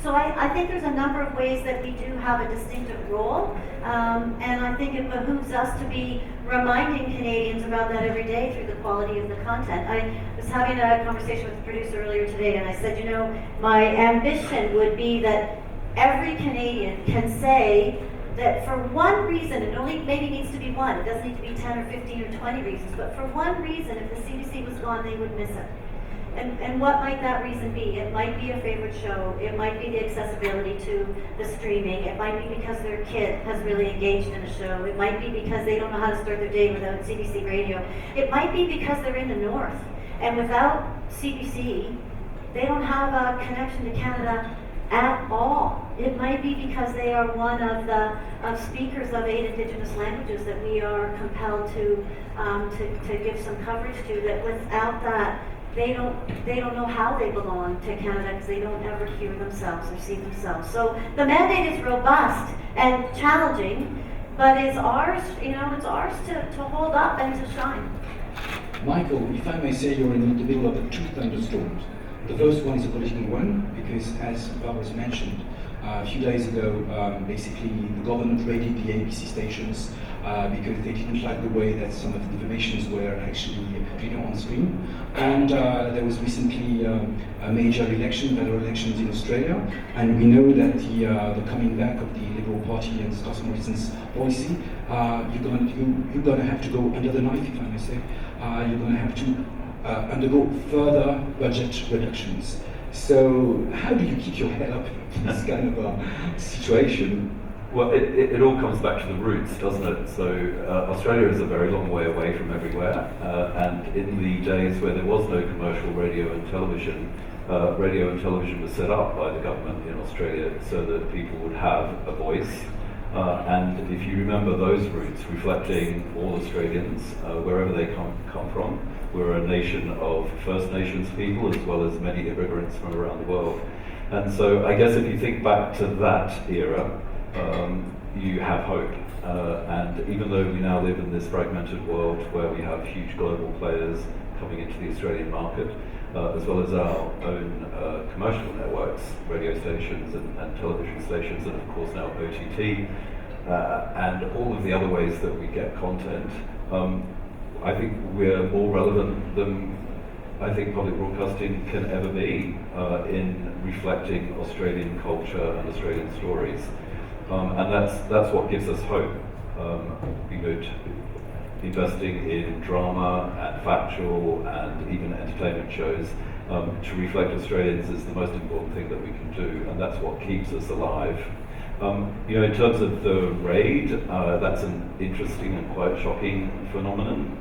So I think there's a number of ways that we do have a distinctive role, and I think it behooves us to be reminding Canadians about that every day through the quality of the content. I was having a conversation with the producer earlier today, and I said, you know, my ambition would be that every Canadian can say that for one reason, and only maybe needs to be one, it doesn't need to be 10 or 15 or 20 reasons, but for one reason, if the CBC was gone, they would miss it. And what might that reason be? It might be a favorite show, it might be the accessibility to the streaming, it might be because their kid has really engaged in a show, it might be because they don't know how to start their day without CBC radio, it might be because they're in the north, and without CBC, they don't have a connection to Canada at all. It might be because they are one of the speakers of 8 Indigenous languages that we are compelled to give some coverage to, that without that, they don't know how they belong to Canada because they don't ever hear themselves or see themselves. So the mandate is robust and challenging, but it's ours, you know, it's ours to hold up and to shine. Michael, if I may say, you're in the middle of two thunderstorms. The first one is a political one, because as Barbara's mentioned, a few days ago, basically the government raided the ABC stations because they didn't like the way that some of the informations were actually on screen. And there was recently a major election, federal elections in Australia, and we know that the coming back of the Liberal Party and Scott Morrison's policy, you're going to have to go under the knife, if I may say. You're going to have to undergo further budget reductions. So how do you keep your head up in this kind of a situation? Well, it all comes back to the roots, doesn't it? So Australia is a very long way away from everywhere, and in the days where there was no commercial radio and television was set up by the government in Australia so that people would have a voice. And if you remember those roots reflecting all Australians, wherever they come from, we're a nation of First Nations people as well as many immigrants from around the world. And so I guess if you think back to that era, you have hope. And even though we now live in this fragmented world where we have huge global players coming into the Australian market, as well as our own commercial networks, radio stations and television stations, and of course now OTT, and all of the other ways that we get content, I think we're more relevant than I think public broadcasting can ever be in reflecting Australian culture and Australian stories. And that's what gives us hope. Investing in drama and factual and even entertainment shows to reflect Australians is the most important thing that we can do, and that's what keeps us alive. In terms of the raid, that's an interesting and quite shocking phenomenon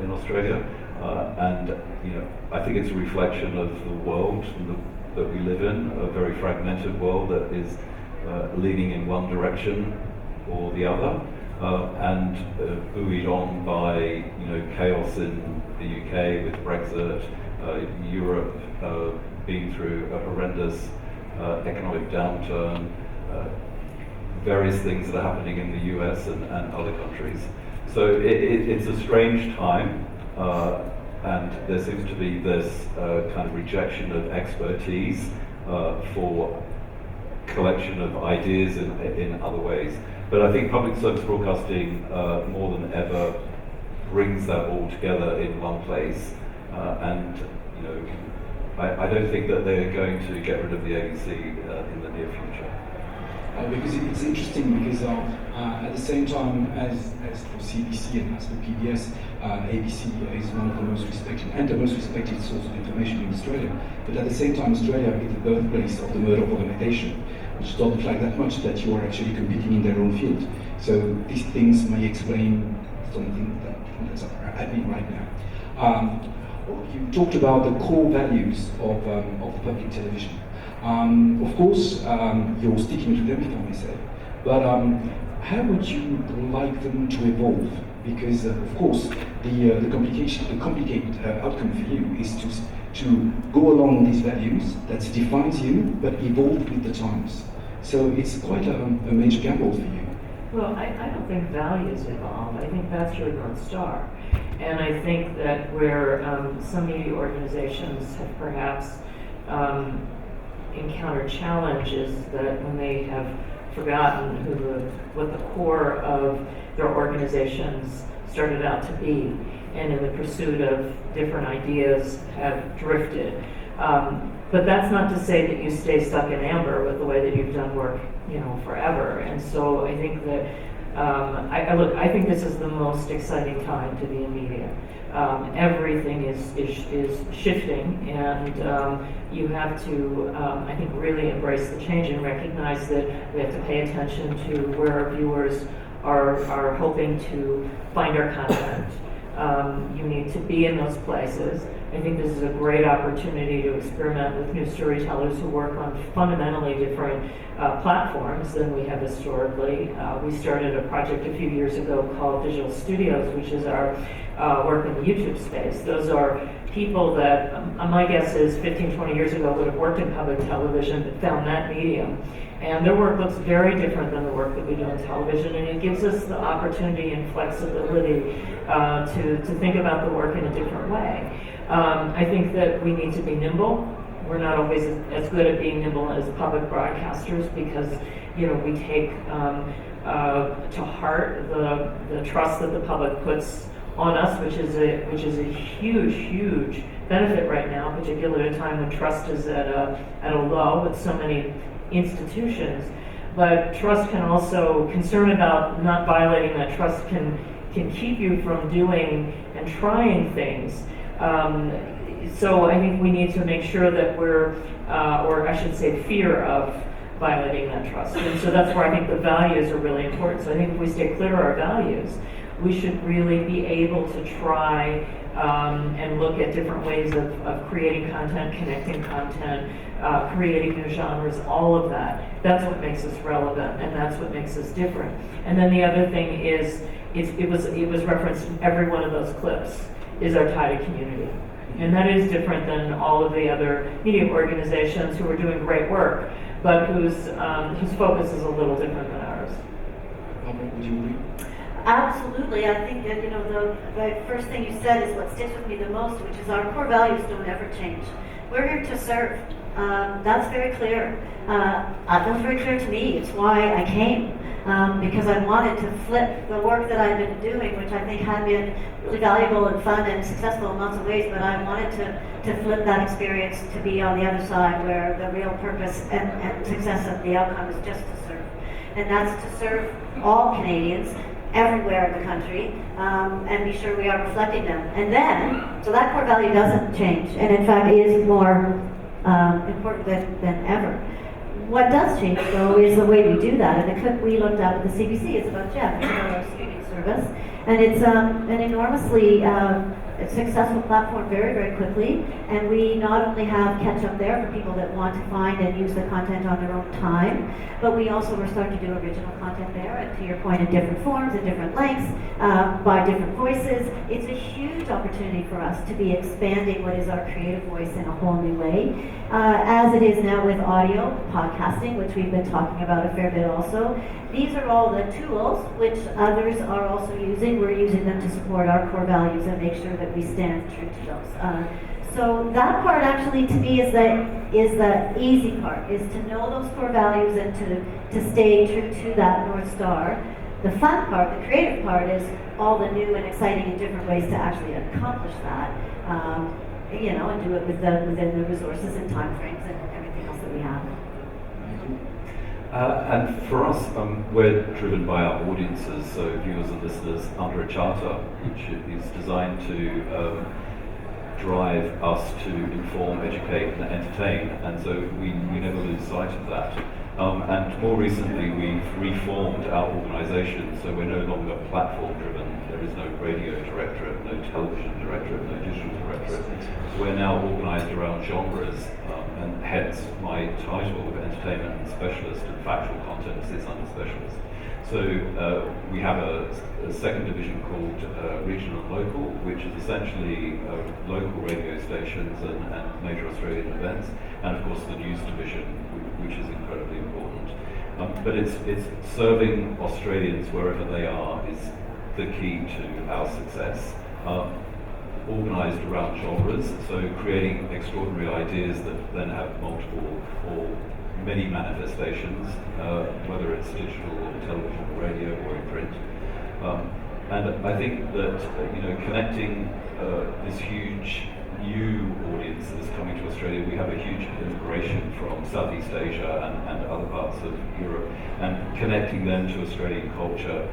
in Australia, and I think it's a reflection of the world that we live in, a very fragmented world that is leaning in one direction or the other. And buoyed on by chaos in the UK with Brexit, Europe being through a horrendous economic downturn, various things that are happening in the US and other countries. So it's a strange time, and there seems to be this kind of rejection of expertise for collection of ideas in other ways. But I think public service broadcasting more than ever brings that all together in one place, and I don't think that they're going to get rid of the ABC in the near future. Because it's interesting, because at the same time as for CBC and as for PBS, ABC is one of the most respected and the most respected source of information in Australia. But at the same time, Australia is the birthplace of the Murdoch organization, which don't flag that much that you are actually competing in their own field. So these things may explain something that's happening right now. You talked about the core values of public television. Of course, you're sticking to them, if I may say. But how would you like them to evolve? Because, of course, the complicated outcome for you is to go along these values that defines you, but evolve with the times. So it's quite a major gamble for you. Well, I don't think values evolve. I think that's your North Star. And I think that where some media organizations have perhaps encounter challenges that when they have forgotten what the core of their organizations started out to be, and in the pursuit of different ideas have drifted. But that's not to say that you stay stuck in amber with the way that you've done work, forever. And so I think that I think this is the most exciting time to be in media. Everything is shifting, and you have to, I think, really embrace the change and recognize that we have to pay attention to where our viewers are hoping to find our content. You need to be in those places. I think this is a great opportunity to experiment with new storytellers who work on fundamentally different platforms than we have historically. We started a project a few years ago called Digital Studios, which is our work in the YouTube space. Those are people that, my guess is 15, 20 years ago would have worked in public television but found that medium. And their work looks very different than the work that we do in television, and it gives us the opportunity and flexibility to think about the work in a different way. I think that we need to be nimble. We're not always as good at being nimble as public broadcasters because, we take to heart the trust that the public puts on us, which is a huge benefit right now, particularly at a time when trust is at a low with so many institutions. But trust can also, concern about not violating that trust can keep you from doing and trying things. So I think we need to make sure that we're, or I should say fear of violating that trust. And so that's where I think the values are really important. So I think if we stay clear of our values, we should really be able to try and look at different ways of creating content, connecting content, creating new genres, all of that. That's what makes us relevant, and that's what makes us different. And then the other thing is, it was referenced in every one of those clips, is our tie to community. And that is different than all of the other media organizations who are doing great work, but whose focus is a little different than ours. Would you agree? Absolutely. I think that, the first thing you said is what sticks with me the most, which is our core values don't ever change. We're here to serve. That's very clear. That's very clear to me. It's why I came, because I wanted to flip the work that I've been doing, which I think had been really valuable and fun and successful in lots of ways, but I wanted to flip that experience to be on the other side where the real purpose and success of the outcome is just to serve. And that's to serve all Canadians everywhere in the country, and be sure we are reflecting them. And then, so that core value doesn't change, and in fact is more important than ever. What does change, though, is the way we do that. And the clip we looked at with the CBC is about Jeff, it's about our streaming service, and it's an enormously successful platform very, very quickly. And we not only have catch up there for people that want to find and use the content on their own time, but we also are starting to do original content there, and to your point, in different forms, in different lengths, by different voices. It's a huge opportunity for us to be expanding what is our creative voice in a whole new way. As it is now with audio, podcasting, which we've been talking about a fair bit also. These are all the tools which others are also using. We're using them to support our core values and make sure that we stand true to those. So that part actually to me is the easy part, is to know those core values and to stay true to that North Star. The fun part, the creative part, is all the new and exciting and different ways to actually accomplish that, and do it within the resources and timeframes and everything else that we have. And for us, we're driven by our audiences, so viewers and listeners, under a charter which is designed to drive us to inform, educate, and entertain, and so we never lose sight of that. And more recently, we've reformed our organisation, so we're no longer platform-driven. There is no radio directorate, no television directorate, no digital directorate. So we're now organised around genres, and hence my title of entertainment and specialist and factual content sits under specialist. So we have a second division called Regional and Local, which is essentially local radio stations and major Australian events, and of course the news division, which is incredibly important. But it's serving Australians wherever they are is the key to our success. organized around genres, so creating extraordinary ideas that then have multiple or many manifestations, whether it's digital or television or radio or in print. And I think that connecting this huge new audience that is coming to Australia, we have a huge immigration from Southeast Asia and other parts of Europe, and connecting them to Australian culture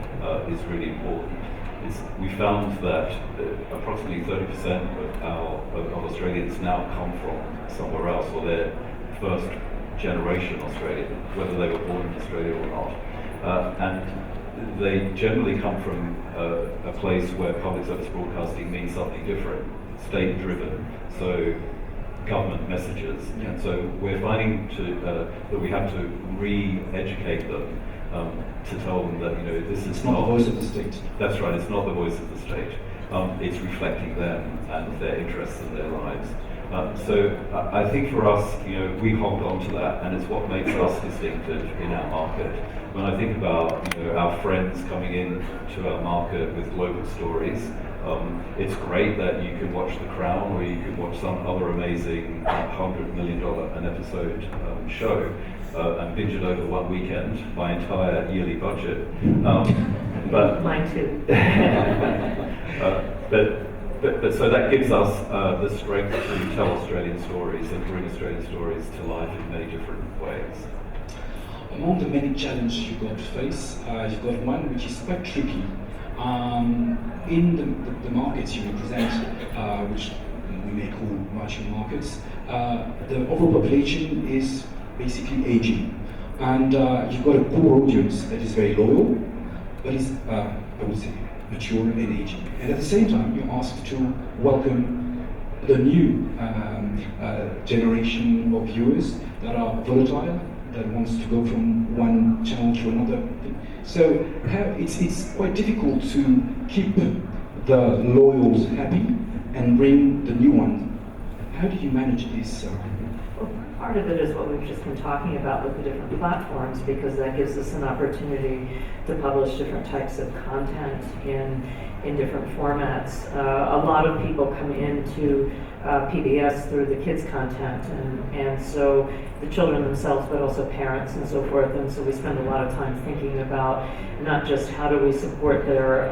is really important. We found that approximately 30% of Australians now come from somewhere else, or they're first generation Australian, whether they were born in Australia or not. And they generally come from a place where public service broadcasting means something different, state-driven, so government messages. Yeah. And so we're finding that we have to re-educate them to tell them that this is It's not the voice of the state. That's right. It's not the voice of the state. It's reflecting them and their interests and their lives. So I think for us, we hold on to that, and it's what makes us distinctive in our market. When I think about our friends coming in to our market with local stories, it's great that you can watch The Crown or you can watch some other amazing $100 million an episode show and binge it over one weekend, my entire yearly budget. But Mine too. But so that gives us the strength to tell Australian stories and bring Australian stories to life in many different ways. Among the many challenges you've got to face, you've got one which is quite tricky. In the markets you represent, which we may call emerging markets, the overpopulation is basically aging. And you've got a core audience that is very loyal, but is, I would say, mature and aging. And at the same time, you're asked to welcome the new generation of viewers that are volatile, that wants to go from one channel to another. So it's quite difficult to keep the loyals happy and bring the new ones. How do you manage this? Well, part of it is what we've just been talking about with the different platforms, because that gives us an opportunity to publish different types of content in different formats. A lot of people come into PBS through the kids' content, and so the children themselves, but also parents and so forth. And so we spend a lot of time thinking about not just how do we support their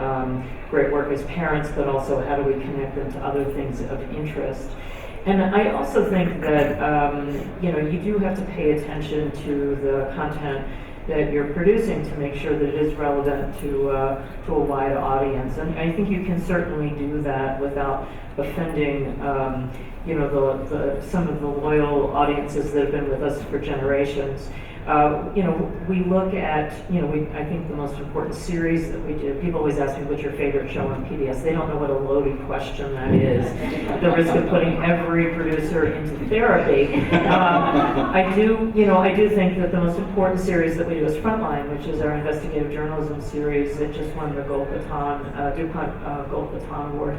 great work as parents, but also how do we connect them to other things of interest. And I also think that you do have to pay attention to the content that you're producing to make sure that it is relevant to a wide audience. And I think you can certainly do that without offending some of the loyal audiences that have been with us for generations. We look at, I think the most important series that we do, people always ask me, what's your favorite show on PBS? They don't know what a loaded question that is. The risk of putting every producer into therapy. I do think that the most important series that we do is Frontline, which is our investigative journalism series that just won the DuPont Gold Baton Award.